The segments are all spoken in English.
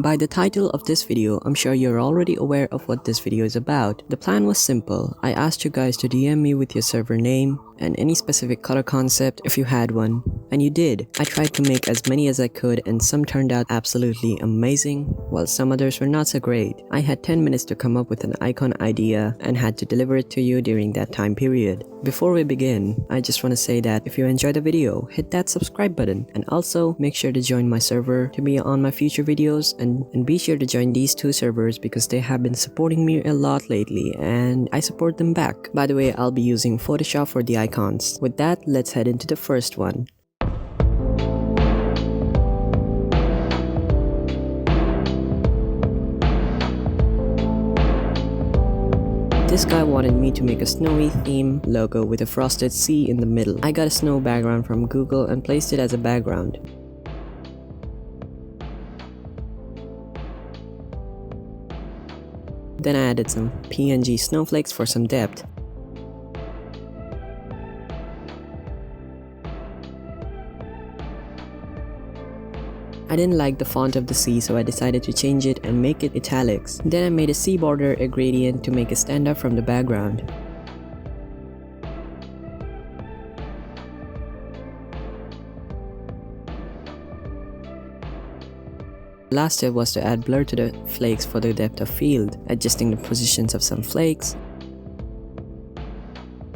By the title of this video, I'm sure you're already aware of what this video is about. The plan was simple. I asked you guys to DM me with your server name and any specific color concept if you had one. And you did. I tried to make as many as I could and some turned out absolutely amazing, while some others were not so great. I had 10 minutes to come up with an icon idea and had to deliver it to you during that time period. Before we begin, I just want to say that if you enjoyed the video, hit that subscribe button and also make sure to join my server to be on my future videos and be sure to join these two servers because they have been supporting me a lot lately and I support them back. By the way, I'll be using Photoshop for the icons. With that, let's head into the first one. This guy wanted me to make a snowy theme logo with a frosted sea in the middle. I got a snow background from Google and placed it as a background. Then I added some PNG snowflakes for some depth. I didn't like the font of the sea, so I decided to change it and make it italics. Then I made a sea border a gradient to make it stand out from the background. The last step was to add blur to the flakes for the depth of field, adjusting the positions of some flakes.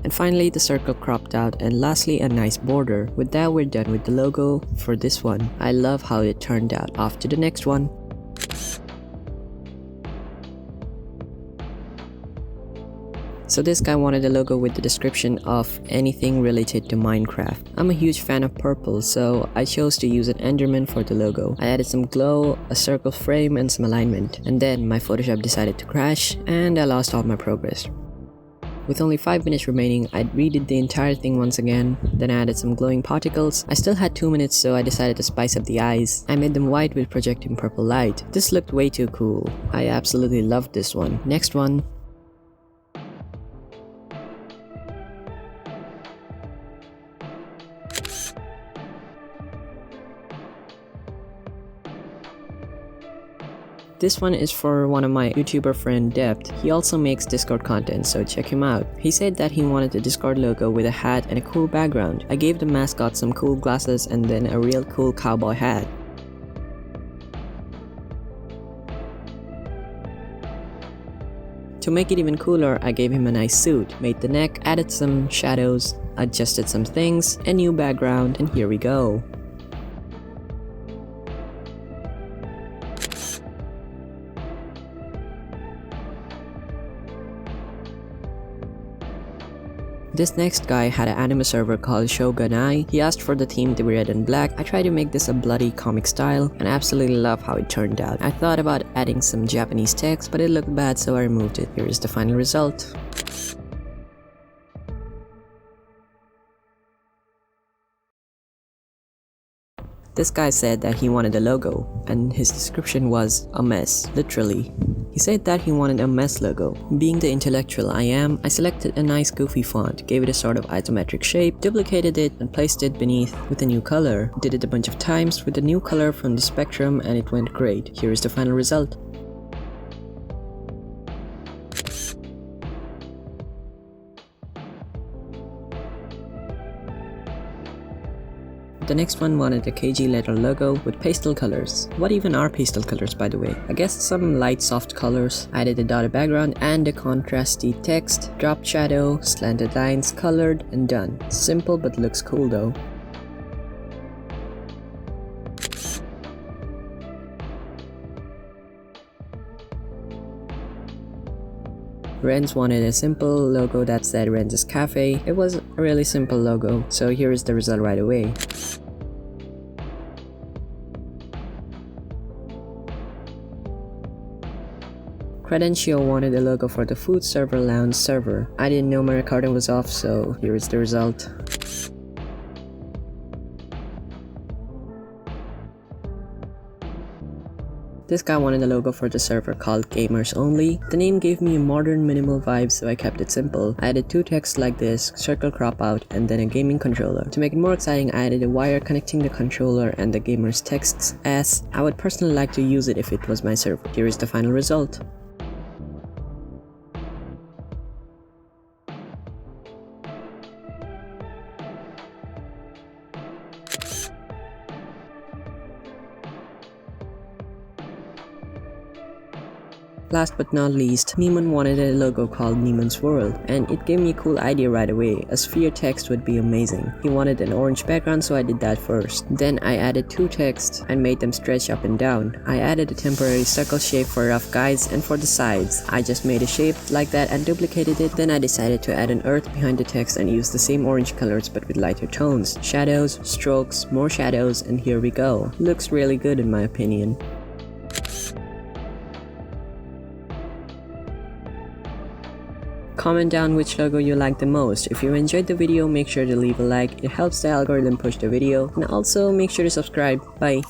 And finally, the circle cropped out, and lastly, a nice border. With that, we're done with the logo for this one. I love how it turned out. Off to the next one. So this guy wanted a logo with the description of anything related to Minecraft. I'm a huge fan of purple, so I chose to use an Enderman for the logo. I added some glow, a circle frame, and some alignment. And then my Photoshop decided to crash, and I lost all my progress. With only 5 minutes remaining, I redid the entire thing once again, then I added some glowing particles. I still had 2 minutes, so I decided to spice up the eyes. I made them white with projecting purple light. This looked way too cool. I absolutely loved this one. Next one. This one is for one of my YouTuber friend Dept. He also makes Discord content, so check him out. He said that he wanted a Discord logo with a hat and a cool background. I gave the mascot some cool glasses and then a real cool cowboy hat. To make it even cooler, I gave him a nice suit, made the neck, added some shadows, adjusted some things, a new background, and here we go. This next guy had an anime server called Shogunai. He asked for the theme to be red and black. I tried to make this a bloody comic style and I absolutely love how it turned out. I thought about adding some Japanese text, but it looked bad, so I removed it. Here is the final result. This guy said that he wanted a logo, and his description was a mess, literally. He said that he wanted a mess logo. Being the intellectual I am, I selected a nice goofy font, gave it a sort of isometric shape, duplicated it, and placed it beneath with a new color. Did it a bunch of times with a new color from the spectrum, and it went great. Here is the final result. The next one wanted a KG letter logo with pastel colors. What even are pastel colors, by the way? I guess some light soft colors. I added a dotted background and a contrasty text, dropped shadow, slanted lines, colored, and done. Simple but looks cool though. Renz wanted a simple logo that said Renz's Cafe. It was a really simple logo, so here is the result right away. Credential wanted a logo for the food server lounge server. I didn't know my recording was off, so here is the result. This guy wanted a logo for the server called Gamers Only. The name gave me a modern minimal vibe, so I kept it simple. I added two texts like this, circle crop out, and then a gaming controller. To make it more exciting, I added a wire connecting the controller and the gamer's texts, as I would personally like to use it if it was my server. Here is the final result. Last but not least, Neiman wanted a logo called Neiman's World, and it gave me a cool idea right away. A sphere text would be amazing. He wanted an orange background, so I did that first. Then I added two texts and made them stretch up and down. I added a temporary circle shape for rough guides, and for the sides, I just made a shape like that and duplicated it. Then I decided to add an earth behind the text and use the same orange colors but with lighter tones. Shadows, strokes, more shadows, and here we go. Looks really good in my opinion. Comment down which logo you like the most. If you enjoyed the video, make sure to leave a like. It helps the algorithm push the video. And also make sure to subscribe. Bye.